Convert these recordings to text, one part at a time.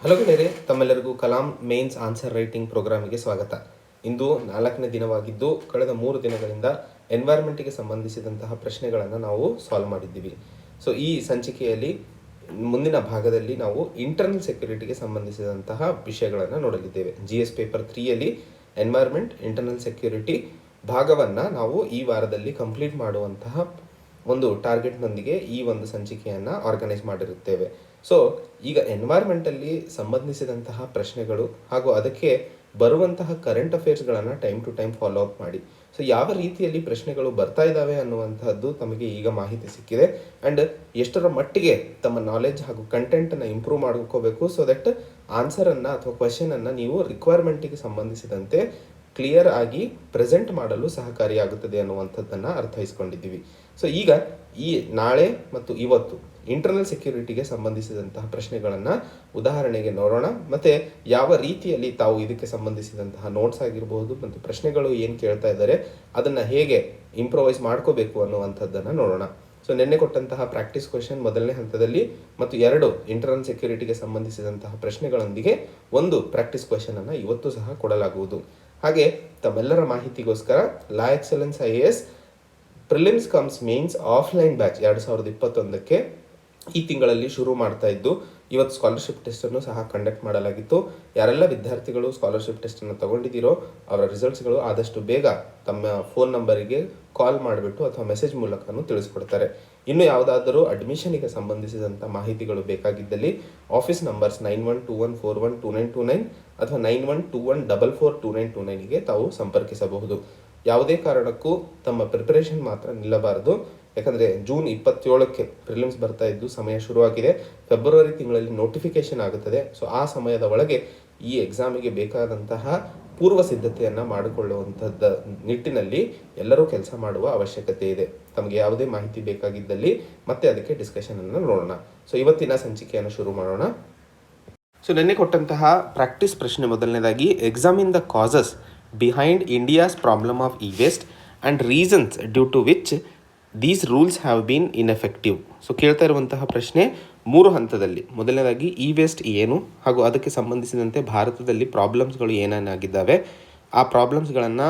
Hello ಗೆಳೆಯರೆ, ತಮ್ಮೆಲ್ಲರಿಗೂ Kalam mains answer writing ಪ್ರೋಗ್ರಾಮಿಗೆ ಸ್ವಾಗತ. ಇಂದು 4ನೇ ದಿನವಾಗಿದ್ದು, ಕಳೆದ 3 ದಿನಗಳಿಂದ ಎನ್ವೈರ್ಮೆಂಟ್ಗೆ ಸಂಬಂಧಿಸಿದಂತಹ ಪ್ರಶ್ನೆಗಳನ್ನು ನಾವು ಸಾಲ್ವ್ ಮಾಡಿದ್ದೀವಿ. ಸೊ ಈ ಸಂಚಿಕೆಯಲ್ಲಿ ಮುಂದಿನ ಭಾಗದಲ್ಲಿ ನಾವು ಇಂಟರ್ನಲ್ ಸೆಕ್ಯೂರಿಟಿಗೆ ಸಂಬಂಧಿಸಿದಂತಹ ವಿಷಯಗಳನ್ನು ನೋಡಲಿದ್ದೇವೆ. GS ಪೇಪರ್ 3ಯಲ್ಲಿ ಎನ್ವೈರ್ಮೆಂಟ್ ಇಂಟರ್ನಲ್ ಸೆಕ್ಯೂರಿಟಿ ಭಾಗವನ್ನು ನಾವು ಈ ವಾರದಲ್ಲಿ ಕಂಪ್ಲೀಟ್ ಮಾಡುವಂತಹ ಒಂದು ಟಾರ್ಗೆಟ್ನೊಂದಿಗೆ ಈ ಒಂದು ಸಂಚಿಕೆಯನ್ನು ಆರ್ಗನೈಸ್ ಮಾಡಿರುತ್ತೇವೆ. ಸೊ ಈಗ ಎನ್ವೈರ್ಮೆಂಟಲ್ಲಿ ಸಂಬಂಧಿಸಿದಂತಹ ಪ್ರಶ್ನೆಗಳು ಹಾಗೂ ಅದಕ್ಕೆ ಬರುವಂತಹ ಕರೆಂಟ್ ಅಫೇರ್ಸ್ಗಳನ್ನು time to time follow up ಮಾಡಿ. ಸೊ ಯಾವ ರೀತಿಯಲ್ಲಿ ಪ್ರಶ್ನೆಗಳು ಬರ್ತಾ ಇದ್ದಾವೆ ಅನ್ನುವಂಥದ್ದು ತಮಗೆ ಈಗ ಮಾಹಿತಿ ಸಿಕ್ಕಿದೆ. ಆ್ಯಂಡ್ ಎಷ್ಟರ ಮಟ್ಟಿಗೆ ತಮ್ಮ ನಾಲೆಜ್ ಹಾಗೂ ಕಂಟೆಂಟನ್ನು ಇಂಪ್ರೂವ್ ಮಾಡ್ಕೋಬೇಕು, ಸೊ ದಟ್ ಆನ್ಸರನ್ನು ಅಥವಾ ಕ್ವೆಶನನ್ನು ನೀವು ರಿಕ್ವೈರ್ಮೆಂಟಿಗೆ ಸಂಬಂಧಿಸಿದಂತೆ ಕ್ಲಿಯರ್ ಆಗಿ ಪ್ರೆಸೆಂಟ್ ಮಾಡಲು ಸಹಕಾರಿಯಾಗುತ್ತದೆ ಅನ್ನುವಂಥದ್ದನ್ನು ಅರ್ಥೈಸ್ಕೊಂಡಿದ್ದೀವಿ. ಸೊ ಈಗ ಈ ನಾಳೆ ಮತ್ತು ಇವತ್ತು ಇಂಟರ್ನಲ್ ಸೆಕ್ಯೂರಿಟಿಗೆ ಸಂಬಂಧಿಸಿದಂತಹ ಪ್ರಶ್ನೆಗಳನ್ನು ಉದಾಹರಣೆಗೆ ನೋಡೋಣ, ಮತ್ತು ಯಾವ ರೀತಿಯಲ್ಲಿ ತಾವು ಇದಕ್ಕೆ ಸಂಬಂಧಿಸಿದಂತಹ ನೋಟ್ಸ್ ಆಗಿರಬಹುದು ಮತ್ತು ಪ್ರಶ್ನೆಗಳು ಏನು ಕೇಳ್ತಾ ಇದ್ದಾರೆ ಅದನ್ನು ಹೇಗೆ ಇಂಪ್ರೂವೈಸ್ ಮಾಡ್ಕೋಬೇಕು ಅನ್ನುವಂಥದ್ದನ್ನು ನೋಡೋಣ. ಸೊ ನಿನ್ನೆ ಕೊಟ್ಟಂತಹ ಪ್ರಾಕ್ಟೀಸ್ ಕ್ವೆಶನ್ ಮೊದಲನೇ ಹಂತದಲ್ಲಿ ಮತ್ತು 2 ಇಂಟರ್ನಲ್ ಸೆಕ್ಯೂರಿಟಿಗೆ ಸಂಬಂಧಿಸಿದಂತಹ ಪ್ರಶ್ನೆಗಳೊಂದಿಗೆ ಒಂದು ಪ್ರಾಕ್ಟೀಸ್ ಕ್ವೆಶನನ್ನು ಇವತ್ತು ಸಹ ಕೊಡಲಾಗುವುದು. ಹಾಗೆ ತಮ್ಮೆಲ್ಲರ ಮಾಹಿತಿಗೋಸ್ಕರ La Excellence IAS prelims cum mains offline batch 2021ಕ್ಕೆ ಈ ತಿಂಗಳಲ್ಲಿ ಶುರು ಮಾಡ್ತಾ ಇದ್ದು, ಇವತ್ತು ಸ್ಕಾಲರ್ಶಿಪ್ ಟೆಸ್ಟನ್ನು ಸಹ ಕಂಡಕ್ಟ್ ಮಾಡಲಾಗಿತ್ತು. ಯಾರೆಲ್ಲ ವಿದ್ಯಾರ್ಥಿಗಳು ಸ್ಕಾಲರ್ಶಿಪ್ ಟೆಸ್ಟನ್ನು ತಗೊಂಡಿದ್ದೀರೋ ಅವರ ರಿಸಲ್ಟ್ಸ್ಗಳು ಆದಷ್ಟು ಬೇಗ ತಮ್ಮ ಫೋನ್ ನಂಬರಿಗೆ ಕಾಲ್ ಮಾಡಿಬಿಟ್ಟು ಅಥವಾ ಮೆಸೇಜ್ ಮೂಲಕನೂ ತಿಳಿಸ್ಕೊಡ್ತಾರೆ. ಇನ್ನು ಯಾವುದಾದರೂ ಅಡ್ಮಿಷನಿಗೆ ಸಂಬಂಧಿಸಿದಂಥ ಮಾಹಿತಿಗಳು ಬೇಕಾಗಿದ್ದಲ್ಲಿ ಆಫೀಸ್ ನಂಬರ್ಸ್ 9121412929 ಅಥವಾ 9121442929ಗೆ ತಾವು ಸಂಪರ್ಕಿಸಬಹುದು. ಯಾವುದೇ ಕಾರಣಕ್ಕೂ ತಮ್ಮ ಪ್ರಿಪರೇಷನ್ ಮಾತ್ರ ನಿಲ್ಲಬಾರದು. ಯಾಕಂದರೆ ಜೂನ್ 27ಕ್ಕೆ ಪ್ರಿಲಿಮ್ಸ್ ಬರ್ತಾ ಇದ್ದು ಸಮಯ ಶುರುವಾಗಿದೆ. ಫೆಬ್ರವರಿ ತಿಂಗಳಲ್ಲಿ ನೋಟಿಫಿಕೇಶನ್ ಆಗುತ್ತದೆ. ಸೊ ಆ ಸಮಯದ ಒಳಗೆ ಈ ಎಕ್ಸಾಮಿಗೆ ಬೇಕಾದಂತಹ ಪೂರ್ವ ಸಿದ್ಧತೆಯನ್ನು ಮಾಡಿಕೊಳ್ಳುವಂಥದ್ದ ನಿಟ್ಟಿನಲ್ಲಿ ಎಲ್ಲರೂ ಕೆಲಸ ಮಾಡುವ ಅವಶ್ಯಕತೆ ಇದೆ. ತಮಗೆ ಯಾವುದೇ ಮಾಹಿತಿ ಬೇಕಾಗಿದ್ದಲ್ಲಿ ಮತ್ತೆ ಅದಕ್ಕೆ ಡಿಸ್ಕಷನನ್ನು ನೋಡೋಣ. ಸೊ ಇವತ್ತಿನ ಸಂಚಿಕೆಯನ್ನು ಶುರು ಮಾಡೋಣ. ಸೊ ನಿನ್ನೆ ಕೊಟ್ಟಂತಹ ಪ್ರಾಕ್ಟೀಸ್ ಪ್ರಶ್ನೆ ಮೊದಲನೇದಾಗಿ, examine the causes behind India's problem of e-waste and reasons due to which these rules have been ineffective. So ಕೇಳ್ತಾ ಇರುವಂತಹ ಪ್ರಶ್ನೆ 3 ಹಂತದಲ್ಲಿ. ಮೊದಲನೇದಾಗಿ ಇ-ವೇಸ್ಟ್ ಏನು ಹಾಗೂ ಅದಕ್ಕೆ ಸಂಬಂಧಿಸಿದಂತೆ ಭಾರತದಲ್ಲಿ ಪ್ರಾಬ್ಲಮ್ಸ್ಗಳು ಏನೇನಾಗಿದ್ದಾವೆ ಆ ಪ್ರಾಬ್ಲಮ್ಸ್ಗಳನ್ನು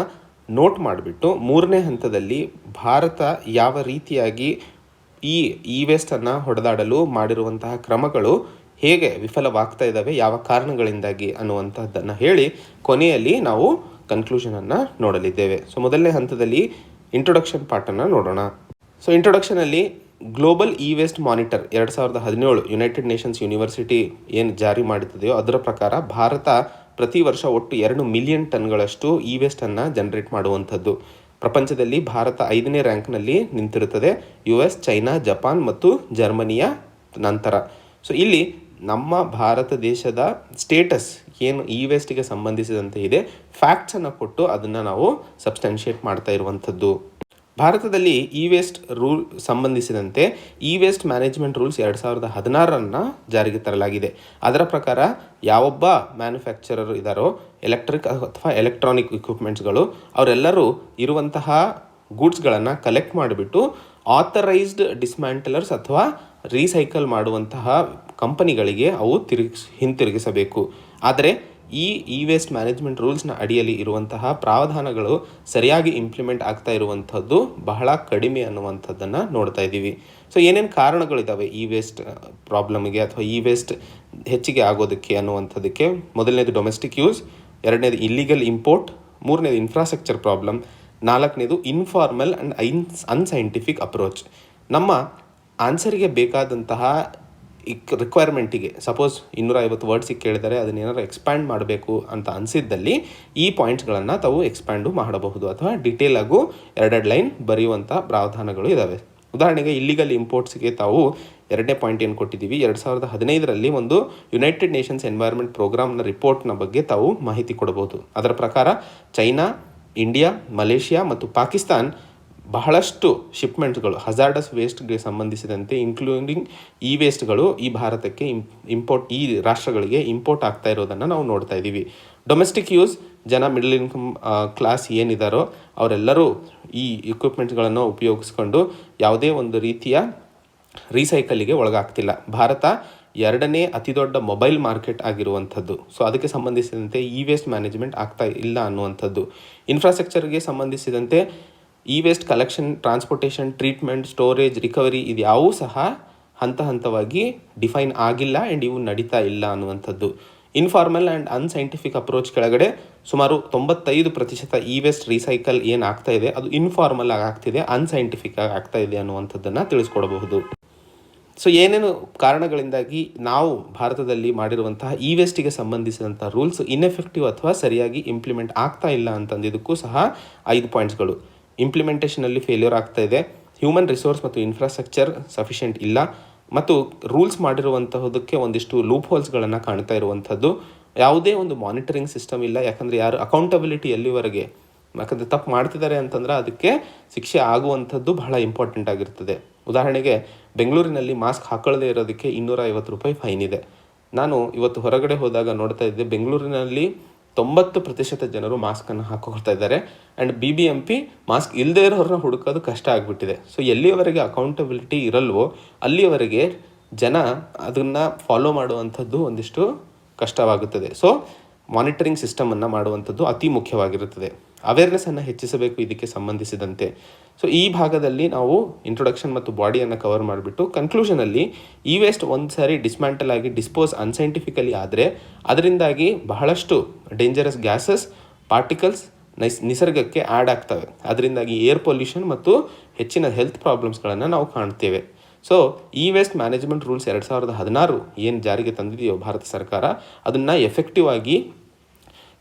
ನೋಟ್ ಮಾಡಿಬಿಟ್ಟು 3ನೇ ಹಂತದಲ್ಲಿ ಭಾರತ ಯಾವ ರೀತಿಯಾಗಿ ಈ ಇ-ವೇಸ್ಟನ್ನು ಹೊಡೆದಾಡಲು ಮಾಡಿರುವಂತಹ ಕ್ರಮಗಳು ಹೇಗೆ ವಿಫಲವಾಗ್ತಾ ಇದ್ದಾವೆ, ಯಾವ ಕಾರಣಗಳಿಂದಾಗಿ ಅನ್ನುವಂಥದ್ದನ್ನು ಹೇಳಿ ಕೊನೆಯಲ್ಲಿ ನಾವು ಕನ್ಕ್ಲೂಷನನ್ನು ನೋಡಲಿದ್ದೇವೆ. ಸೊ ಮೊದಲನೇ ಹಂತದಲ್ಲಿ ಇಂಟ್ರೊಡಕ್ಷನ್ ಪಾರ್ಟನ್ನು ನೋಡೋಣ. ಸೊ ಇಂಟ್ರೊಡಕ್ಷನಲ್ಲಿ global e waste monitor 2017 united nations university ಏನು ಜಾರಿ ಮಾಡುತ್ತದೆಯೋ ಅದರ ಪ್ರಕಾರ ಭಾರತ ಪ್ರತಿ ವರ್ಷ ಒಟ್ಟು 2 ಮಿಲಿಯನ್ ಟನ್ಗಳಷ್ಟು ಇ-ವೇಸ್ಟನ್ನು ಜನರೇಟ್ ಮಾಡುವಂಥದ್ದು. ಪ್ರಪಂಚದಲ್ಲಿ ಭಾರತ 5ನೇ ರ್ಯಾಂಕ್ನಲ್ಲಿ ನಿಂತಿರುತ್ತದೆ, US, ಚೈನಾ, ಜಪಾನ್ ಮತ್ತು ಜರ್ಮನಿಯ ನಂತರ. ಸೊ ಇಲ್ಲಿ ನಮ್ಮ ಭಾರತ ದೇಶದ ಸ್ಟೇಟಸ್ ಏನು ಇ-ವೇಸ್ಟಿಗೆ ಸಂಬಂಧಿಸಿದಂತೆ ಇದೆ, ಫ್ಯಾಕ್ಟ್ಸನ್ನು ಕೊಟ್ಟು ಅದನ್ನು ನಾವು ಸಬ್ಸ್ಟಾನ್ಷಿಯೇಟ್ ಮಾಡ್ತಾ ಇರುವಂಥದ್ದು. ಭಾರತದಲ್ಲಿ ಇ-ವೇಸ್ಟ್ ರೂಲ್ ಸಂಬಂಧಿಸಿದಂತೆ ಇ-ವೇಸ್ಟ್ ಮ್ಯಾನೇಜ್ಮೆಂಟ್ ರೂಲ್ಸ್ 2016 ಜಾರಿಗೆ ತರಲಾಗಿದೆ. ಅದರ ಪ್ರಕಾರ ಯಾವೊಬ್ಬ ಮ್ಯಾನುಫ್ಯಾಕ್ಚರರ್ ಇದ್ದಾರೋ ಎಲೆಕ್ಟ್ರಿಕ್ ಅಥವಾ ಎಲೆಕ್ಟ್ರಾನಿಕ್ ಇಕ್ವಿಪ್ಮೆಂಟ್ಸ್ಗಳು ಅವರೆಲ್ಲರೂ ಇರುವಂತಹ ಗೂಡ್ಸ್ಗಳನ್ನು ಕಲೆಕ್ಟ್ ಮಾಡಿಬಿಟ್ಟು ಆಥರೈಸ್ಡ್ ಡಿಸ್ಮ್ಯಾಂಟಲರ್ಸ್ ಅಥವಾ ರೀಸೈಕಲ್ ಮಾಡುವಂತಹ ಕಂಪನಿಗಳಿಗೆ ಅವು ಹಿಂತಿರುಗಿಸಬೇಕು. ಆದರೆ ಈ ಇ-ವೇಸ್ಟ್ ಮ್ಯಾನೇಜ್ಮೆಂಟ್ ರೂಲ್ಸ್ನ ಅಡಿಯಲ್ಲಿ ಇರುವಂತಹ ಪ್ರಾವಧಾನಗಳು ಸರಿಯಾಗಿ ಇಂಪ್ಲಿಮೆಂಟ್ ಆಗ್ತಾ ಇರುವಂಥದ್ದು ಬಹಳ ಕಡಿಮೆ ಅನ್ನುವಂಥದ್ದನ್ನು ನೋಡ್ತಾ ಇದ್ದೀವಿ. ಸೊ ಏನೇನು ಕಾರಣಗಳಿದ್ದಾವೆ ಇ-ವೇಸ್ಟ್ ಪ್ರಾಬ್ಲಮ್ಗೆ ಅಥವಾ ಇ-ವೇಸ್ಟ್ ಹೆಚ್ಚಿಗೆ ಆಗೋದಕ್ಕೆ ಅನ್ನುವಂಥದ್ದಕ್ಕೆ? ಮೊದಲನೇದು ಡೊಮೆಸ್ಟಿಕ್ ಯೂಸ್, 2ನೇದು ಇಲ್ಲಿಗಲ್ ಇಂಪೋರ್ಟ್, 3ನೇದು ಇನ್ಫ್ರಾಸ್ಟ್ರಕ್ಚರ್ ಪ್ರಾಬ್ಲಮ್, 4ನೇದು ಇನ್ಫಾರ್ಮಲ್ ಆ್ಯಂಡ್ ಅನ್ಸೈಂಟಿಫಿಕ್ ಅಪ್ರೋಚ್. ನಮ್ಮ ಆನ್ಸರಿಗೆ ಬೇಕಾದಂತಹ ರಿಕ್ವೈರ್ಮೆಂಟಿಗೆ ಸಪೋಸ್ 250 ವರ್ಡ್ಸಿಗೆ ಕೇಳಿದರೆ ಅದನ್ನೇನಾದ್ರು ಎಕ್ಸ್ಪ್ಯಾಂಡ್ ಮಾಡಬೇಕು ಅಂತ ಅನಿಸಿದ್ದಲ್ಲಿ ಈ ಪಾಯಿಂಟ್ಸ್ಗಳನ್ನು ತಾವು ಎಕ್ಸ್ಪ್ಯಾಂಡು ಮಾಡಬಹುದು ಅಥವಾ ಡಿಟೇಲ್ ಆಗು 2 ಲೈನ್ ಬರೆಯುವಂಥ ಪ್ರಾವಧಾನಗಳು ಇದ್ದಾವೆ. ಉದಾಹರಣೆಗೆ ಇಲ್ಲಿಗಲ್ ಇಂಪೋರ್ಟ್ಸ್ಗೆ ತಾವು 2ನೇ ಪಾಯಿಂಟ್ ಏನು ಕೊಟ್ಟಿದ್ದೀವಿ, 2015ರಲ್ಲಿ ಒಂದು ಯುನೈಟೆಡ್ ನೇಷನ್ಸ್ ಎನ್ವೈರ್ಮೆಂಟ್ ಪ್ರೋಗ್ರಾಮ್ನ ರಿಪೋರ್ಟ್ನ ಬಗ್ಗೆ ತಾವು ಮಾಹಿತಿ ಕೊಡಬಹುದು. ಅದರ ಪ್ರಕಾರ ಚೈನಾ, ಇಂಡಿಯಾ, ಮಲೇಷಿಯಾ ಮತ್ತು ಪಾಕಿಸ್ತಾನ್ ಬಹಳಷ್ಟು ಶಿಪ್ಮೆಂಟ್ಸ್ಗಳು ಹಜಾರ್ಡಸ್ ವೇಸ್ಟ್ಗೆ ಸಂಬಂಧಿಸಿದಂತೆ ಇನ್ಕ್ಲೂಡಿಂಗ್ ಇ-ವೇಸ್ಟ್ಗಳು ಈ ಭಾರತಕ್ಕೆ ಈ ರಾಷ್ಟ್ರಗಳಿಗೆ ಇಂಪೋರ್ಟ್ ಆಗ್ತಾ ಇರೋದನ್ನು ನಾವು ನೋಡ್ತಾ ಇದ್ದೀವಿ. ಡೊಮೆಸ್ಟಿಕ್ ಯೂಸ್, ಜನ ಮಿಡಲ್ ಇನ್ಕಮ್ ಕ್ಲಾಸ್ ಏನಿದ್ದಾರೋ ಅವರೆಲ್ಲರೂ ಈ ಇಕ್ವಿಪ್ಮೆಂಟ್ಸ್ಗಳನ್ನು ಉಪಯೋಗಿಸ್ಕೊಂಡು ಯಾವುದೇ ಒಂದು ರೀತಿಯ ರೀಸೈಕಲಿಗೆ ಒಳಗಾಗ್ತಿಲ್ಲ. ಭಾರತ ಎರಡನೇ ಅತಿ ದೊಡ್ಡ ಮೊಬೈಲ್ ಮಾರ್ಕೆಟ್ ಆಗಿರುವಂಥದ್ದು. ಸೊ ಅದಕ್ಕೆ ಸಂಬಂಧಿಸಿದಂತೆ ವೇಸ್ಟ್ ಮ್ಯಾನೇಜ್ಮೆಂಟ್ ಆಗ್ತಾ ಇಲ್ಲ ಅನ್ನುವಂಥದ್ದು. ಇನ್ಫ್ರಾಸ್ಟ್ರಕ್ಚರ್ಗೆ ಸಂಬಂಧಿಸಿದಂತೆ waste collection, transportation, treatment, storage, recovery ಇದ್ಯಾವೂ ಸಹ ಹಂತವಾಗಿ ಡಿಫೈನ್ ಆಗಿಲ್ಲ ಆ್ಯಂಡ್ ಇವು ನಡೀತಾ ಇಲ್ಲ ಅನ್ನುವಂಥದ್ದು. ಇನ್ಫಾರ್ಮಲ್ ಆ್ಯಂಡ್ ಅನ್ಸೈಂಟಿಫಿಕ್ ಅಪ್ರೋಚ್ ಕೆಳಗಡೆ ಸುಮಾರು 95% ವೇಸ್ಟ್ ರೀಸೈಕಲ್ ಏನಾಗ್ತಾ ಇದೆ ಅದು ಇನ್ಫಾರ್ಮಲ್ ಆಗಿ ಆಗ್ತಿದೆ, ಅನ್ಸೈಂಟಿಫಿಕ್ ಆಗಿ ಆಗ್ತಾ ಇದೆ ಅನ್ನುವಂಥದ್ದನ್ನು ತಿಳಿಸ್ಕೊಡಬಹುದು. ಸೊ ಏನೇನು ಕಾರಣಗಳಿಂದಾಗಿ ನಾವು ಭಾರತದಲ್ಲಿ ಮಾಡಿರುವಂತಹ ವೇಸ್ಟಿಗೆ ಸಂಬಂಧಿಸಿದಂಥ ರೂಲ್ಸ್ ಇನ್ಎಫೆಕ್ಟಿವ್ ಅಥವಾ ಸರಿಯಾಗಿ ಇಂಪ್ಲಿಮೆಂಟ್ ಆಗ್ತಾ ಇಲ್ಲ ಅಂತಂದಿದ್ದಕ್ಕೂ ಸಹ 5 ಪಾಯಿಂಟ್ಸ್ಗಳು. ಇಂಪ್ಲಿಮೆಂಟೇಷನಲ್ಲಿ ಫೇಲ್ಯೂರ್ ಆಗ್ತಾ ಇದೆ, ಹ್ಯೂಮನ್ ರಿಸೋರ್ಸ್ ಮತ್ತು ಇನ್ಫ್ರಾಸ್ಟ್ರಕ್ಚರ್ ಸಫಿಷಿಯೆಂಟ್ ಇಲ್ಲ, ಮತ್ತು ರೂಲ್ಸ್ ಮಾಡಿರುವಂತಹದಕ್ಕೆ ಒಂದಿಷ್ಟು ಲೂಪ್ ಹೋಲ್ಸ್ಗಳನ್ನು ಕಾಣ್ತಾ ಇರುವಂಥದ್ದು. ಯಾವುದೇ ಒಂದು ಮಾನಿಟರಿಂಗ್ ಸಿಸ್ಟಮ್ ಇಲ್ಲ, ಯಾಕಂದರೆ ಯಾರು ಅಕೌಂಟಬಿಲಿಟಿ ಎಲ್ಲಿವರೆಗೆ, ಯಾಕಂದರೆ ತಪ್ಪು ಮಾಡ್ತಿದ್ದಾರೆ ಅಂತಂದ್ರೆ ಅದಕ್ಕೆ ಶಿಕ್ಷೆ ಆಗುವಂಥದ್ದು ಬಹಳ ಇಂಪಾರ್ಟೆಂಟ್ ಆಗಿರ್ತದೆ. ಉದಾಹರಣೆಗೆ ಬೆಂಗಳೂರಿನಲ್ಲಿ ಮಾಸ್ಕ್ ಹಾಕೊಳ್ಳದೇ ಇರೋದಕ್ಕೆ 250 ರೂಪಾಯಿ ಫೈನ್ ಇದೆ. ನಾನು ಇವತ್ತು ಹೊರಗಡೆ ಹೋದಾಗ ನೋಡ್ತಾ ಇದ್ದೆ, ಬೆಂಗಳೂರಿನಲ್ಲಿ 90% ಜನರು ಮಾಸ್ಕನ್ನು ಹಾಕೊಳ್ತಾ ಇದ್ದಾರೆ ಆ್ಯಂಡ್ BBMP ಮಾಸ್ಕ್ ಇಲ್ಲದೇ ಇರೋರನ್ನ ಹುಡುಕೋದು ಕಷ್ಟ ಆಗಿಬಿಟ್ಟಿದೆ. ಸೊ ಎಲ್ಲಿಯವರೆಗೆ ಅಕೌಂಟಬಿಲಿಟಿ ಇರಲ್ವೋ ಅಲ್ಲಿಯವರೆಗೆ ಜನ ಅದನ್ನು ಫಾಲೋ ಮಾಡುವಂಥದ್ದು ಒಂದಿಷ್ಟು ಕಷ್ಟವಾಗುತ್ತದೆ. ಸೊ ಮಾನಿಟರಿಂಗ್ ಸಿಸ್ಟಮನ್ನು ಮಾಡುವಂಥದ್ದು ಅತಿ ಮುಖ್ಯವಾಗಿರುತ್ತದೆ. ಅವೇರ್ನೆಸ್ಸನ್ನು ಹೆಚ್ಚಿಸಬೇಕು ಇದಕ್ಕೆ ಸಂಬಂಧಿಸಿದಂತೆ. ಸೊ ಈ ಭಾಗದಲ್ಲಿ ನಾವು ಇಂಟ್ರೊಡಕ್ಷನ್ ಮತ್ತು ಬಾಡಿಯನ್ನು ಕವರ್ ಮಾಡಿಬಿಟ್ಟು ಕನ್ಕ್ಲೂಷನಲ್ಲಿ ವೇಸ್ಟ್ ಒಂದು ಸಾರಿ ಡಿಸ್ಮ್ಯಾಂಟಲ್ ಆಗಿ ಡಿಸ್ಪೋಸ್ ಅನ್ಸೈಂಟಿಫಿಕಲಿ ಆದರೆ ಅದರಿಂದಾಗಿ ಬಹಳಷ್ಟು ಡೇಂಜರಸ್ ಗ್ಯಾಸಸ್, ಪಾರ್ಟಿಕಲ್ಸ್ ನಿಸರ್ಗಕ್ಕೆ ಆ್ಯಡ್ ಆಗ್ತವೆ. ಅದರಿಂದಾಗಿ ಏರ್ ಪೊಲ್ಯೂಷನ್ ಮತ್ತು ಹೆಚ್ಚಿನ ಹೆಲ್ತ್ ಪ್ರಾಬ್ಲಮ್ಸ್ಗಳನ್ನು ನಾವು ಕಾಣ್ತೇವೆ. ಸೊ ವೇಸ್ಟ್ ಮ್ಯಾನೇಜ್ಮೆಂಟ್ ರೂಲ್ಸ್ 2016 ಏನು ಜಾರಿಗೆ ತಂದಿದೆಯೋ ಭಾರತ ಸರ್ಕಾರ, ಅದನ್ನು ಎಫೆಕ್ಟಿವ್ ಆಗಿ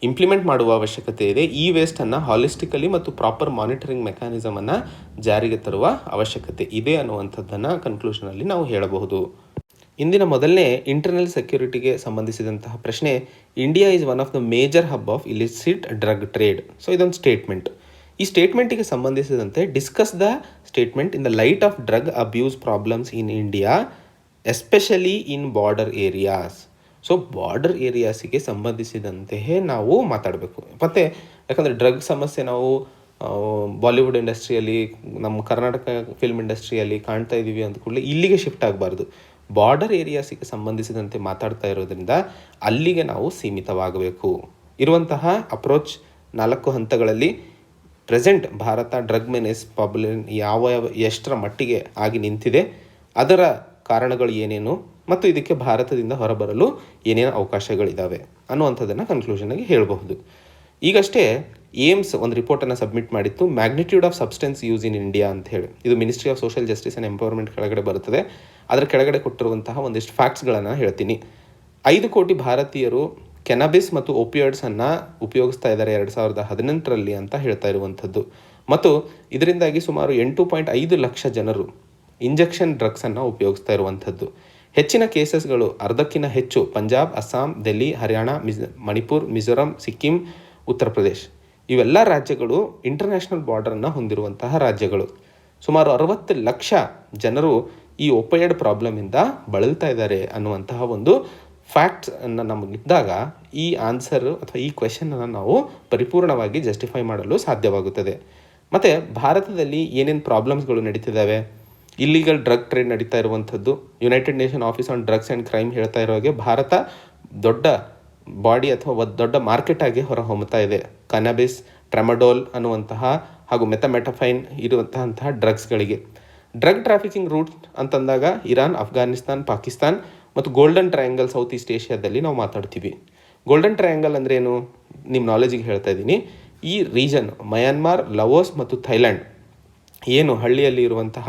ಇಂಪ್ಲಿಮೆಂಟ್ ಮಾಡುವ ಅವಶ್ಯಕತೆ ಇದೆ. ವೇಸ್ಟನ್ನು ಹಾಲಿಸ್ಟಿಕಲಿ ಮತ್ತು ಪ್ರಾಪರ್ ಮಾನಿಟರಿಂಗ್ ಮೆಕ್ಯಾನಿಸಮನ್ನು ಜಾರಿಗೆ ತರುವ ಅವಶ್ಯಕತೆ ಇದೆ ಅನ್ನುವಂಥದ್ದನ್ನು ಕನ್ಕ್ಲೂಷನಲ್ಲಿ ನಾವು ಹೇಳಬಹುದು. ಇಂದಿನ ಮೊದಲನೇ ಇಂಟರ್ನಲ್ ಸೆಕ್ಯೂರಿಟಿಗೆ ಸಂಬಂಧಿಸಿದಂತಹ ಪ್ರಶ್ನೆ, India is one of the major hub of illicit drug trade. So ಇದೊಂದು ಸ್ಟೇಟ್ಮೆಂಟ್. ಈ ಸ್ಟೇಟ್ಮೆಂಟಿಗೆ ಸಂಬಂಧಿಸಿದಂತೆ discuss the statement in the light of drug abuse problems in India especially in border areas. So border ಏರಿಯಾಸಿಗೆ ಸಂಬಂಧಿಸಿದಂತೆಯೇ ನಾವು ಮಾತಾಡಬೇಕು. ಮತ್ತು ಯಾಕಂದರೆ ಡ್ರಗ್ ಸಮಸ್ಯೆ ನಾವು ಬಾಲಿವುಡ್ ಇಂಡಸ್ಟ್ರಿಯಲ್ಲಿ, ನಮ್ಮ ಕರ್ನಾಟಕ ಫಿಲ್ಮ್ ಇಂಡಸ್ಟ್ರಿಯಲ್ಲಿ ಕಾಣ್ತಾ ಇದ್ದೀವಿ ಅಂದ ಕೂಡಲೇ ಇಲ್ಲಿಗೆ ಶಿಫ್ಟ್ ಆಗಬಾರ್ದು. ಬಾರ್ಡರ್ ಏರಿಯಾಸಿಗೆ ಸಂಬಂಧಿಸಿದಂತೆ ಮಾತಾಡ್ತಾ ಇರೋದ್ರಿಂದ ಅಲ್ಲಿಗೆ ನಾವು ಸೀಮಿತವಾಗಬೇಕು. ಇರುವಂತಹ ಅಪ್ರೋಚ್ 4 ಹಂತಗಳಲ್ಲಿ present Bharat drug menace problem ಎಷ್ಟರ ಮಟ್ಟಿಗೆ ಆಗಿ ನಿಂತಿದೆ, ಅದರ ಕಾರಣಗಳು ಏನೇನು ಮತ್ತು ಇದಕ್ಕೆ ಭಾರತದಿಂದ ಹೊರಬರಲು ಏನೇನು ಅವಕಾಶಗಳಿದ್ದಾವೆ ಅನ್ನುವಂಥದ್ದನ್ನು ಕನ್ಕ್ಲೂಷನಾಗಿ ಹೇಳಬಹುದು. ಈಗಷ್ಟೇ ಏಮ್ಸ್ ಒಂದು ರಿಪೋರ್ಟನ್ನು ಸಬ್ಮಿಟ್ ಮಾಡಿತ್ತು, magnitude of substance use in India ಅಂತ ಹೇಳಿ. ಇದು ministry of social justice and empowerment ಕೆಳಗಡೆ ಬರುತ್ತದೆ. ಅದರ ಕೆಳಗಡೆ ಕೊಟ್ಟಿರುವಂತಹ ಒಂದಿಷ್ಟು ಫ್ಯಾಕ್ಟ್ಸ್ಗಳನ್ನು ಹೇಳ್ತೀನಿ. 5 ಕೋಟಿ ಭಾರತೀಯರು ಕೆನಬಿಸ್ ಮತ್ತು ಓಪಿಯಾಯ್ಡ್ಸನ್ನು ಉಪಯೋಗಿಸ್ತಾ ಇದ್ದಾರೆ 2018ರಲ್ಲಿ ಅಂತ ಹೇಳ್ತಾ ಇರುವಂಥದ್ದು. ಮತ್ತು ಇದರಿಂದಾಗಿ ಸುಮಾರು 8.5 ಲಕ್ಷ ಜನರು ಇಂಜೆಕ್ಷನ್ ಡ್ರಗ್ಸನ್ನು ಉಪಯೋಗಿಸ್ತಾ ಇರುವಂಥದ್ದು. ಹೆಚ್ಚಿನ ಕೇಸಸ್ಗಳು 1/2ಕ್ಕಿಂತ ಹೆಚ್ಚು ಪಂಜಾಬ್, ಅಸ್ಸಾಂ, ಡೆಲ್ಲಿ, ಹರಿಯಾಣ, ಮಣಿಪುರ್, ಮಿಜೋರಾಂ, ಸಿಕ್ಕಿಂ, ಉತ್ತರ ಪ್ರದೇಶ್ ಇವೆಲ್ಲ ರಾಜ್ಯಗಳು ಇಂಟರ್ನ್ಯಾಷನಲ್ ಬಾರ್ಡರನ್ನು ಹೊಂದಿರುವಂತಹ ರಾಜ್ಯಗಳು. ಸುಮಾರು 60 ಲಕ್ಷ ಜನರು ಈ ಒಪೈಡ್ ಪ್ರಾಬ್ಲಮಿಂದ ಬಳಲ್ತಾ ಇದ್ದಾರೆ ಅನ್ನುವಂತಹ ಒಂದು ಫ್ಯಾಕ್ಟ್ಸನ್ನು ನಮಗಿದ್ದಾಗ ಈ ಆನ್ಸರ್ ಅಥವಾ ಈ ಕ್ವೆಶನನ್ನು ನಾವು ಪರಿಪೂರ್ಣವಾಗಿ ಜಸ್ಟಿಫೈ ಮಾಡಲು ಸಾಧ್ಯವಾಗುತ್ತದೆ. ಮತ್ತು ಭಾರತದಲ್ಲಿ ಏನೇನು ಪ್ರಾಬ್ಲಮ್ಸ್ಗಳು ನಡೀತಿದ್ದಾವೆ, ಇಲ್ಲಿಗಲ್ ಡ್ರಗ್ ಟ್ರೇಡ್ ನಡೀತಾ ಇರುವಂಥದ್ದು. United nation office on drugs and crime ಹೇಳ್ತಾ ಇರೋ ಹಾಗೆ ಭಾರತ ದೊಡ್ಡ ಬಾಡಿ ಅಥವಾ ದೊಡ್ಡ ಮಾರ್ಕೆಟ್ ಆಗಿ ಹೊರಹೊಮ್ಮುತ್ತಾ ಇದೆ. ಕನಬಿಸ್, ಟ್ರೆಮಡೋಲ್ ಅನ್ನುವಂತಹ ಹಾಗೂ ಮೆಥಮೆಟಫೈನ್ ಇರುವಂತಹ ಡ್ರಗ್ಸ್ಗಳಿಗೆ. ಡ್ರಗ್ ಟ್ರಾಫಿಕಿಂಗ್ ರೂಟ್ ಅಂತಂದಾಗ ಇರಾನ್, ಅಫ್ಘಾನಿಸ್ತಾನ್, ಪಾಕಿಸ್ತಾನ್ ಮತ್ತು ಗೋಲ್ಡನ್ ಟ್ರಯಾಂಗಲ್ ಸೌತ್ ಈಸ್ಟ್ ಏಷ್ಯಾದಲ್ಲಿ ನಾವು ಮಾತಾಡ್ತೀವಿ. ಗೋಲ್ಡನ್ ಟ್ರಯಾಂಗಲ್ ಅಂದ್ರೇನು ನಿಮ್ಮ ನಾಲೆಜಿಗೆ ಹೇಳ್ತಾ ಇದ್ದೀನಿ. ಈ ರೀಜನ್ ಮಯನ್ಮಾರ್, ಲವೋಸ್ ಮತ್ತು ಥೈಲ್ಯಾಂಡ್ ಏನು ಹಳ್ಳಿಯಲ್ಲಿ ಇರುವಂತಹ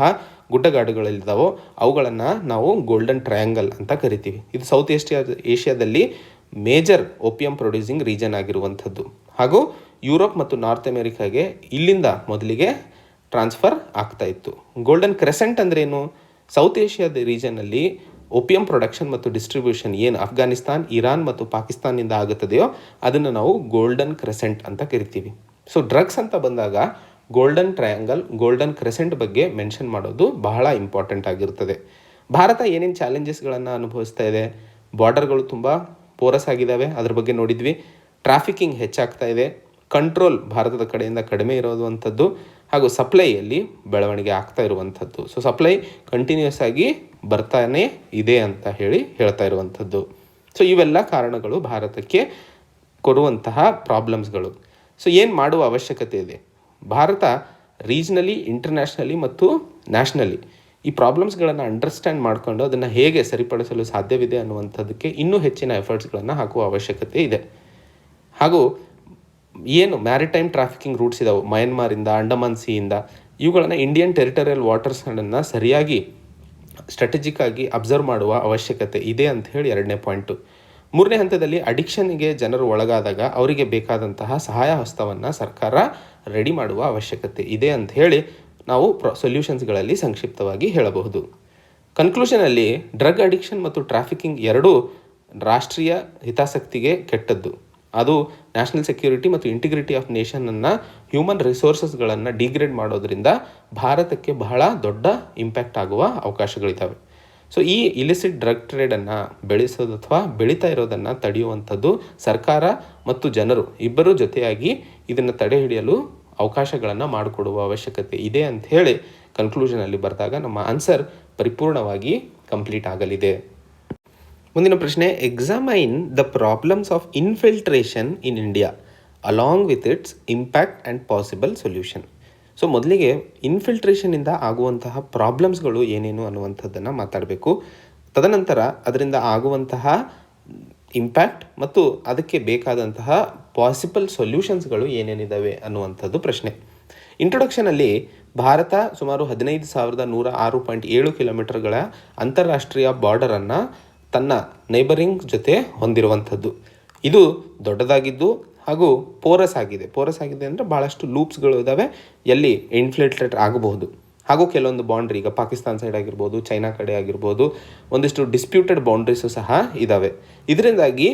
ಗುಡ್ಡಗಾಡುಗಳಿದ್ದಾವೋ ಅವುಗಳನ್ನು ನಾವು ಗೋಲ್ಡನ್ ಟ್ರಯಾಂಗಲ್ ಅಂತ ಕರಿತೀವಿ. ಇದು ಸೌತ್ ಏಷ್ಯಾದಲ್ಲಿ ಮೇಜರ್ ಓಪಿಯಂ ಪ್ರೊಡ್ಯೂಸಿಂಗ್ ರೀಜನ್ ಆಗಿರುವಂಥದ್ದು. ಹಾಗೂ ಯುರೋಪ್ ಮತ್ತು ನಾರ್ತ್ ಅಮೆರಿಕಾಗೆ ಇಲ್ಲಿಂದ ಮೊದಲಿಗೆ ಟ್ರಾನ್ಸ್ಫರ್ ಆಗ್ತಾ ಇತ್ತು. ಗೋಲ್ಡನ್ ಕ್ರೆಸೆಂಟ್ ಅಂದ್ರೇನು, ಸೌತ್ ಏಷ್ಯಾದ ರೀಜನಲ್ಲಿ ಓಪಿಯಂ ಪ್ರೊಡಕ್ಷನ್ ಮತ್ತು ಡಿಸ್ಟ್ರಿಬ್ಯೂಷನ್ ಏನು ಅಫ್ಘಾನಿಸ್ತಾನ್, ಇರಾನ್ ಮತ್ತು ಪಾಕಿಸ್ತಾನಿಂದ ಆಗುತ್ತದೆಯೋ ಅದನ್ನು ನಾವು ಗೋಲ್ಡನ್ ಕ್ರೆಸೆಂಟ್ ಅಂತ ಕರಿತೀವಿ. ಸೊ ಡ್ರಗ್ಸ್ ಅಂತ ಬಂದಾಗ ಗೋಲ್ಡನ್ ಟ್ರಯಾಂಗಲ್, ಗೋಲ್ಡನ್ ಕ್ರೆಸೆಂಟ್ ಬಗ್ಗೆ ಮೆನ್ಷನ್ ಮಾಡೋದು ಬಹಳ ಇಂಪಾರ್ಟೆಂಟ್ ಆಗಿರ್ತದೆ. ಭಾರತ ಏನೇನು ಚಾಲೆಂಜಸ್ಗಳನ್ನು ಅನುಭವಿಸ್ತಾ ಇದೆ, ಬಾರ್ಡರ್ಗಳು ತುಂಬ ಪೋರಸ್ ಆಗಿದ್ದಾವೆ, ಅದ್ರ ಬಗ್ಗೆ ನೋಡಿದ್ವಿ. ಟ್ರಾಫಿಕಿಂಗ್ ಹೆಚ್ಚಾಗ್ತಾ ಇದೆ, ಕಂಟ್ರೋಲ್ ಭಾರತದ ಕಡೆಯಿಂದ ಕಡಿಮೆ ಇರೋದು ಅಂಥದ್ದು. ಹಾಗೂ ಸಪ್ಲೈಯಲ್ಲಿ ಬೆಳವಣಿಗೆ ಆಗ್ತಾ ಇರುವಂಥದ್ದು. ಸೊ ಸಪ್ಲೈ ಕಂಟಿನ್ಯೂಸ್ ಆಗಿ ಬರ್ತಾನೆ ಇದೆ ಅಂತ ಹೇಳ್ತಾ ಇರುವಂಥದ್ದು. ಸೊ ಇವೆಲ್ಲ ಕಾರಣಗಳು ಭಾರತಕ್ಕೆ ಕೊಡುವಂತಹ ಪ್ರಾಬ್ಲಮ್ಸ್ಗಳು. ಸೊ ಏನು ಮಾಡುವ ಅವಶ್ಯಕತೆ ಇದೆ? ಭಾರತ ರೀಜ್ನಲಿ, ಇಂಟರ್ನ್ಯಾಷನಲಿ ಮತ್ತು ನ್ಯಾಷನಲಿ ಈ ಪ್ರಾಬ್ಲಮ್ಸ್ಗಳನ್ನು ಅಂಡರ್ಸ್ಟ್ಯಾಂಡ್ ಮಾಡಿಕೊಂಡು ಅದನ್ನು ಹೇಗೆ ಸರಿಪಡಿಸಲು ಸಾಧ್ಯವಿದೆ ಅನ್ನುವಂಥದ್ದಕ್ಕೆ ಇನ್ನೂ ಹೆಚ್ಚಿನ ಎಫರ್ಟ್ಸ್ಗಳನ್ನು ಹಾಕುವ ಅವಶ್ಯಕತೆ ಇದೆ. ಹಾಗೂ ಏನು ಮ್ಯಾರಿಟೈಮ್ ಟ್ರಾಫಿಕಿಂಗ್ ರೂಟ್ಸ್ ಇದಾವೆ, ಮಯನ್ಮಾರಿಂದ, ಅಂಡಮಾನ್ ಸಿಯಿಂದ, ಇವುಗಳನ್ನು ಇಂಡಿಯನ್ ಟೆರಿಟರಿಯಲ್ ವಾಟರ್ಸ್ಗಳನ್ನು ಸರಿಯಾಗಿ ಸ್ಟ್ರಾಟಜಿಕ್ ಆಗಿ ಅಬ್ಸರ್ವ್ ಮಾಡುವ ಅವಶ್ಯಕತೆ ಇದೆ ಅಂತ ಹೇಳಿ 2ನೇ ಪಾಯಿಂಟು. 3ನೇ ಹಂತದಲ್ಲಿ ಅಡಿಕ್ಷನ್ಗೆ ಜನರು ಒಳಗಾದಾಗ ಅವರಿಗೆ ಬೇಕಾದಂತಹ ಸಹಾಯ ಹಸ್ತವನ್ನು ಸರ್ಕಾರ ರೆಡಿ ಮಾಡುವ ಅವಶ್ಯಕತೆ ಇದೆ ಅಂತ ಹೇಳಿ ನಾವು ಸೊಲ್ಯೂಷನ್ಸ್ಗಳಲ್ಲಿ ಸಂಕ್ಷಿಪ್ತವಾಗಿ ಹೇಳಬಹುದು. ಕನ್ಕ್ಲೂಷನಲ್ಲಿ ಡ್ರಗ್ ಅಡಿಕ್ಷನ್ ಮತ್ತು ಟ್ರಾಫಿಕಿಂಗ್ ಎರಡೂ ರಾಷ್ಟ್ರೀಯ ಹಿತಾಸಕ್ತಿಗೆ ಕೆಟ್ಟದ್ದು. ಅದು ನ್ಯಾಷನಲ್ ಸೆಕ್ಯೂರಿಟಿ ಮತ್ತು ಇಂಟಿಗ್ರಿಟಿ ಆಫ್ ನೇಷನನ್ನು, ಹ್ಯೂಮನ್ ರಿಸೋರ್ಸಸ್ಗಳನ್ನು ಡಿಗ್ರೇಡ್ ಮಾಡೋದ್ರಿಂದ ಭಾರತಕ್ಕೆ ಬಹಳ ದೊಡ್ಡ ಇಂಪ್ಯಾಕ್ಟ್ ಆಗುವ ಅವಕಾಶಗಳಿದ್ದಾವೆ. ಸೊ ಈ ಇಲಿಸಿಟ್ ಡ್ರಗ್ ಟ್ರೇಡನ್ನು ಬೆಳೆಸೋದು ಅಥವಾ ಬೆಳೀತಾ ಇರೋದನ್ನು ತಡೆಯುವಂಥದ್ದು ಸರ್ಕಾರ ಮತ್ತು ಜನರು ಇಬ್ಬರೂ ಜೊತೆಯಾಗಿ ಇದನ್ನು ತಡೆ ಹಿಡಿಯಲು ಅವಕಾಶಗಳನ್ನು ಮಾಡಿಕೊಡುವ ಅವಶ್ಯಕತೆ ಇದೆ ಅಂತ ಹೇಳಿ ಕನ್ಕ್ಲೂಷನಲ್ಲಿ ಬರೆದಾಗ ನಮ್ಮ ಆನ್ಸರ್ ಪರಿಪೂರ್ಣವಾಗಿ ಕಂಪ್ಲೀಟ್ ಆಗಲಿದೆ. ಮುಂದಿನ ಪ್ರಶ್ನೆ, examine the problems of infiltration in India along with its impact and possible solution. So ಮೊದಲಿಗೆ ಇನ್ಫಿಲ್ಟ್ರೇಷನಿಂದ ಆಗುವಂತಹ ಪ್ರಾಬ್ಲಮ್ಸ್ಗಳು ಏನೇನು ಅನ್ನುವಂಥದ್ದನ್ನು ಮಾತಾಡಬೇಕು. ತದನಂತರ ಅದರಿಂದ ಆಗುವಂತಹ ಇಂಪ್ಯಾಕ್ಟ್ ಮತ್ತು ಅದಕ್ಕೆ ಬೇಕಾದಂತಹ ಪಾಸಿಬಲ್ ಸೊಲ್ಯೂಷನ್ಸ್ಗಳು ಏನೇನಿದ್ದಾವೆ ಅನ್ನುವಂಥದ್ದು ಪ್ರಶ್ನೆ. ಇಂಟ್ರೊಡಕ್ಷನಲ್ಲಿ ಭಾರತ ಸುಮಾರು 15,106.7 ಕಿಲೋಮೀಟರ್ಗಳ ಅಂತಾರಾಷ್ಟ್ರೀಯ ಬಾರ್ಡರನ್ನು ತನ್ನ ನೈಬರಿಂಗ್ ಜೊತೆ ಹೊಂದಿರುವಂಥದ್ದು. ಇದು ದೊಡ್ಡದಾಗಿದ್ದು ಹಾಗೂ ಪೋರಸ್ ಆಗಿದೆ ಅಂದರೆ ಭಾಳಷ್ಟು ಲೂಪ್ಸ್ಗಳು ಇದ್ದಾವೆ ಎಲ್ಲಿ ಇನ್ಫಿಲ್ಟ್ರೇಟ್ ಆಗಬಹುದು. ಹಾಗೂ ಕೆಲವೊಂದು ಬೌಂಡ್ರಿ, ಈಗ ಪಾಕಿಸ್ತಾನ ಸೈಡ್ ಆಗಿರ್ಬೋದು, ಚೈನಾ ಕಡೆ ಆಗಿರ್ಬೋದು, ಒಂದಿಷ್ಟು ಡಿಸ್ಪ್ಯೂಟೆಡ್ ಬೌಂಡ್ರೀಸು ಸಹ ಇದ್ದಾವೆ. ಇದರಿಂದಾಗಿ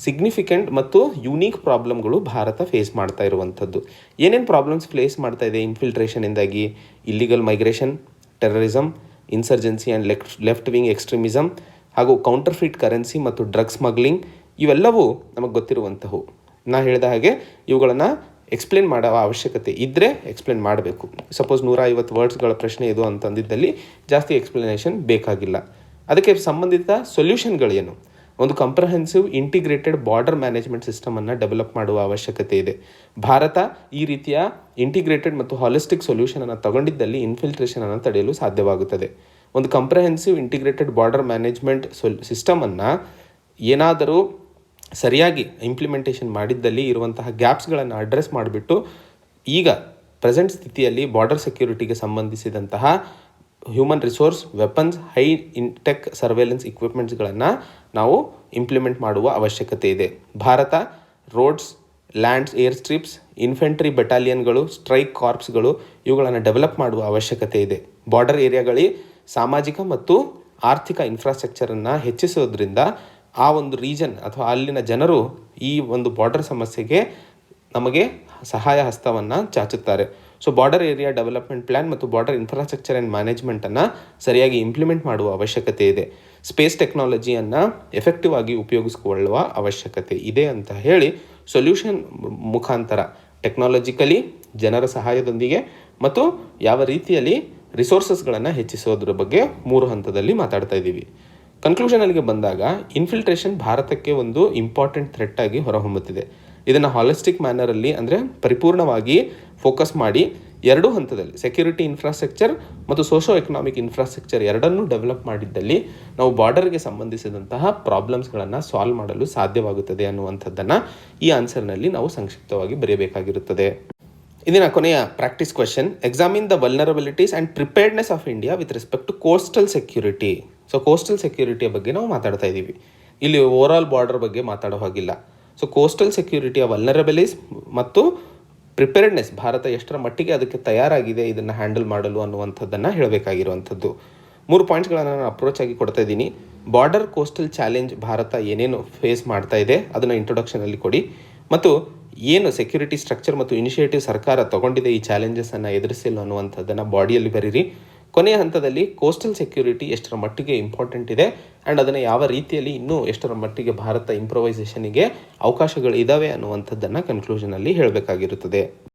ಸಿಗ್ನಿಫಿಕೆಂಟ್ ಮತ್ತು ಯುನೀಕ್ ಪ್ರಾಬ್ಲಮ್ಗಳು ಭಾರತ ಫೇಸ್ ಮಾಡ್ತಾ ಇರುವಂಥದ್ದು. ಏನೇನು ಪ್ರಾಬ್ಲಮ್ಸ್ ಫೇಸ್ ಮಾಡ್ತಾ ಇದೆ ಇನ್ಫಿಲ್ಟ್ರೇಷನಿಂದಾಗಿ? Illegal migration, terrorism, insurgency and left wing extremism, ಹಾಗೂ ಕೌಂಟರ್ಫಿಟ್ ಕರೆನ್ಸಿ ಮತ್ತು ಡ್ರಗ್ ಸ್ಮಗ್ಲಿಂಗ್, ಇವೆಲ್ಲವೂ ನಮಗೆ ಗೊತ್ತಿರುವಂಥವು. ನಾ ಹೇಳಿದ ಹಾಗೆ ಇವುಗಳನ್ನು ಎಕ್ಸ್ಪ್ಲೇನ್ ಮಾಡುವ ಅವಶ್ಯಕತೆ ಇದ್ದರೆ ಎಕ್ಸ್ಪ್ಲೇನ್ ಮಾಡಬೇಕು. ಸಪೋಸ್ 150 ವರ್ಡ್ಸ್ಗಳ ಪ್ರಶ್ನೆ ಇದು ಅಂತಂದಿದ್ದಲ್ಲಿ ಜಾಸ್ತಿ ಎಕ್ಸ್ಪ್ಲನೇಷನ್ ಬೇಕಾಗಿಲ್ಲ. ಅದಕ್ಕೆ ಸಂಬಂಧಿತ ಸೊಲ್ಯೂಷನ್ಗಳೇನು? ಒಂದು ಕಂಪ್ರಹೆನ್ಸಿವ್ ಇಂಟಿಗ್ರೇಟೆಡ್ ಬಾರ್ಡರ್ ಮ್ಯಾನೇಜ್ಮೆಂಟ್ ಸಿಸ್ಟಮನ್ನು ಡೆವಲಪ್ ಮಾಡುವ ಅವಶ್ಯಕತೆ ಇದೆ. ಭಾರತ ಈ ರೀತಿಯ ಇಂಟಿಗ್ರೇಟೆಡ್ ಮತ್ತು ಹಾಲಿಸ್ಟಿಕ್ ಸೊಲ್ಯೂಷನನ್ನು ತಗೊಂಡಿದ್ದಲ್ಲಿ ಇನ್ಫಿಲ್ಟ್ರೇಷನನ್ನು ತಡೆಯಲು ಸಾಧ್ಯವಾಗುತ್ತದೆ. ಒಂದು ಕಂಪ್ರಹೆನ್ಸಿವ್ ಇಂಟಿಗ್ರೇಟೆಡ್ ಬಾರ್ಡರ್ ಮ್ಯಾನೇಜ್ಮೆಂಟ್ ಸಿಸ್ಟಮನ್ನು ಏನಾದರೂ ಸರಿಯಾಗಿ ಇಂಪ್ಲಿಮೆಂಟೇಷನ್ ಮಾಡಿದ್ದಲ್ಲಿ ಇರುವಂತಹ ಗ್ಯಾಪ್ಸ್ಗಳನ್ನು ಅಡ್ರೆಸ್ ಮಾಡಿಬಿಟ್ಟು ಈಗ ಪ್ರೆಸೆಂಟ್ ಸ್ಥಿತಿಯಲ್ಲಿ ಬಾರ್ಡರ್ ಸೆಕ್ಯೂರಿಟಿಗೆ ಸಂಬಂಧಿಸಿದಂತಹ human resource, weapons, high tech surveillance ಇಕ್ವಿಪ್ಮೆಂಟ್ಸ್ಗಳನ್ನು ನಾವು ಇಂಪ್ಲಿಮೆಂಟ್ ಮಾಡುವ ಅವಶ್ಯಕತೆ ಇದೆ. Bharat roads, lands, air strips, infantry ಬೆಟಾಲಿಯನ್ಗಳು, ಸ್ಟ್ರೈಕ್ ಕಾರ್ಪ್ಸ್ಗಳು ಇವುಗಳನ್ನು ಡೆವಲಪ್ ಮಾಡುವ ಅವಶ್ಯಕತೆ ಇದೆ. ಬಾರ್ಡರ್ ಏರಿಯಾಗಳಲ್ಲಿ ಸಾಮಾಜಿಕ ಮತ್ತು ಆರ್ಥಿಕ ಇನ್ಫ್ರಾಸ್ಟ್ರಕ್ಚರನ್ನು ಹೆಚ್ಚಿಸೋದ್ರಿಂದ ಆ ಒಂದು ರೀಜನ್ ಅಥವಾ ಅಲ್ಲಿನ ಜನರು ಈ ಒಂದು ಬಾರ್ಡರ್ ಸಮಸ್ಯೆಗೆ ನಮಗೆ ಸಹಾಯ ಹಸ್ತವನ್ನು ಚಾಚುತ್ತಾರೆ. So border area development plan ಮತ್ತು ಬಾರ್ಡರ್ ಇನ್ಫ್ರಾಸ್ಟ್ರಕ್ಚರ್ ಆ್ಯಂಡ್ ಮ್ಯಾನೇಜ್ಮೆಂಟನ್ನು ಸರಿಯಾಗಿ ಇಂಪ್ಲಿಮೆಂಟ್ ಮಾಡುವ ಅವಶ್ಯಕತೆ ಇದೆ. ಸ್ಪೇಸ್ ಟೆಕ್ನಾಲಜಿಯನ್ನು ಎಫೆಕ್ಟಿವ್ ಆಗಿ ಉಪಯೋಗಿಸಿಕೊಳ್ಳುವ ಅವಶ್ಯಕತೆ ಇದೆ ಅಂತ ಹೇಳಿ ಸೊಲ್ಯೂಷನ್ ಮುಖಾಂತರ ಟೆಕ್ನಾಲಜಿಕಲಿ ಜನರ ಸಹಾಯದೊಂದಿಗೆ ಮತ್ತು ಯಾವ ರೀತಿಯಲ್ಲಿ ರಿಸೋರ್ಸಸ್ಗಳನ್ನು ಹೆಚ್ಚಿಸೋದ್ರ ಬಗ್ಗೆ 3 ಹಂತದಲ್ಲಿ ಮಾತಾಡ್ತಾ ಇದ್ದೀವಿ. ಕನ್ಕ್ಲೂಷನ್ಗೆ ಬಂದಾಗ ಇನ್ಫಿಲ್ಟ್ರೇಷನ್ ಭಾರತಕ್ಕೆ ಒಂದು ಇಂಪಾರ್ಟೆಂಟ್ ಥ್ರೆಟ್ ಆಗಿ ಹೊರಹೊಮ್ಮುತ್ತಿದೆ. ಇದನ್ನು ಹಾಲಿಸ್ಟಿಕ್ ಮ್ಯಾನರಲ್ಲಿ ಅಂದರೆ ಪರಿಪೂರ್ಣವಾಗಿ ಫೋಕಸ್ ಮಾಡಿ 2 ಹಂತದಲ್ಲಿ ಸೆಕ್ಯೂರಿಟಿ ಇನ್ಫ್ರಾಸ್ಟ್ರಕ್ಚರ್ ಮತ್ತು ಸೋಷೋ ಎಕನಾಮಿಕ್ ಇನ್ಫ್ರಾಸ್ಟ್ರಕ್ಚರ್ ಎರಡನ್ನೂ ಡೆವಲಪ್ ಮಾಡಿದ್ದಲ್ಲಿ ನಾವು ಬಾರ್ಡರ್ಗೆ ಸಂಬಂಧಿಸಿದಂತಹ ಪ್ರಾಬ್ಲಮ್ಸ್ಗಳನ್ನು ಸಾಲ್ವ್ ಮಾಡಲು ಸಾಧ್ಯವಾಗುತ್ತದೆ ಅನ್ನುವಂಥದ್ದನ್ನು ಈ ಆನ್ಸರ್ನಲ್ಲಿ ನಾವು ಸಂಕ್ಷಿಪ್ತವಾಗಿ ಬರೆಯಬೇಕಾಗಿರುತ್ತದೆ. ಇದನ್ನ ಕೊನೆಯ practice question, examine the vulnerabilities and preparedness of India with respect to coastal security. So coastal ಸೆಕ್ಯೂರಿಟಿಯ ಬಗ್ಗೆ ನಾವು ಮಾತಾಡ್ತಾ ಇದ್ದೀವಿ. ಇಲ್ಲಿ ಓವರಾಲ್ ಬಾರ್ಡರ್ ಬಗ್ಗೆ ಮಾತಾಡೋ ಹಾಗಿಲ್ಲ. ಸೊ ಕೋಸ್ಟಲ್ ಸೆಕ್ಯೂರಿಟಿಯ ವಲ್ನರಬಿಲಿಟೀಸ್ ಮತ್ತು ಪ್ರಿಪೇರ್ಡ್ನೆಸ್, ಭಾರತ ಎಷ್ಟರ ಮಟ್ಟಿಗೆ ಅದಕ್ಕೆ ತಯಾರಾಗಿದೆ ಇದನ್ನು ಹ್ಯಾಂಡಲ್ ಮಾಡಲು ಅನ್ನುವಂಥದ್ದನ್ನು ಹೇಳಬೇಕಾಗಿರುವಂಥದ್ದು. 3 ಪಾಯಿಂಟ್ಸ್ಗಳನ್ನು ನಾನು ಅಪ್ರೋಚ್ ಆಗಿ ಕೊಡ್ತಾ ಇದ್ದೀನಿ. ಬಾರ್ಡರ್ ಕೋಸ್ಟಲ್ ಚಾಲೆಂಜ್ ಭಾರತ ಏನೇನು ಫೇಸ್ ಮಾಡ್ತಾ ಇದೆ ಅದನ್ನು ಇಂಟ್ರೊಡಕ್ಷನಲ್ಲಿ ಕೊಡಿ, ಮತ್ತು ಏನು ಸೆಕ್ಯೂರಿಟಿ ಸ್ಟ್ರಕ್ಚರ್ ಮತ್ತು ಇನಿಷಿಯೇಟಿವ್ ಸರ್ಕಾರ ತಗೊಂಡಿದೆ ಈ ಚಾಲೆಂಜಸನ್ನು ಎದುರಿಸಲು ಅನ್ನುವಂಥದ್ದನ್ನು ಬಾಡಿಯಲ್ಲಿ ಬರೀರಿ. ಕೊನೆಯ ಹಂತದಲ್ಲಿ ಕೋಸ್ಟಲ್ ಸೆಕ್ಯೂರಿಟಿ ಎಷ್ಟರ ಮಟ್ಟಿಗೆ ಇಂಪಾರ್ಟೆಂಟ್ ಇದೆ ಆ್ಯಂಡ್ ಅದನ್ನು ಯಾವ ರೀತಿಯಲ್ಲಿ ಇನ್ನೂ ಎಷ್ಟರ ಮಟ್ಟಿಗೆ ಭಾರತ ಇಂಪ್ರೊವೈಸೇಷನಿಗೆ ಅವಕಾಶಗಳು ಇದ್ದಾವೆ ಅನ್ನುವಂಥದ್ದನ್ನು ಕನ್ಕ್ಲೂಷನಲ್ಲಿ ಹೇಳಬೇಕಾಗಿರುತ್ತದೆ.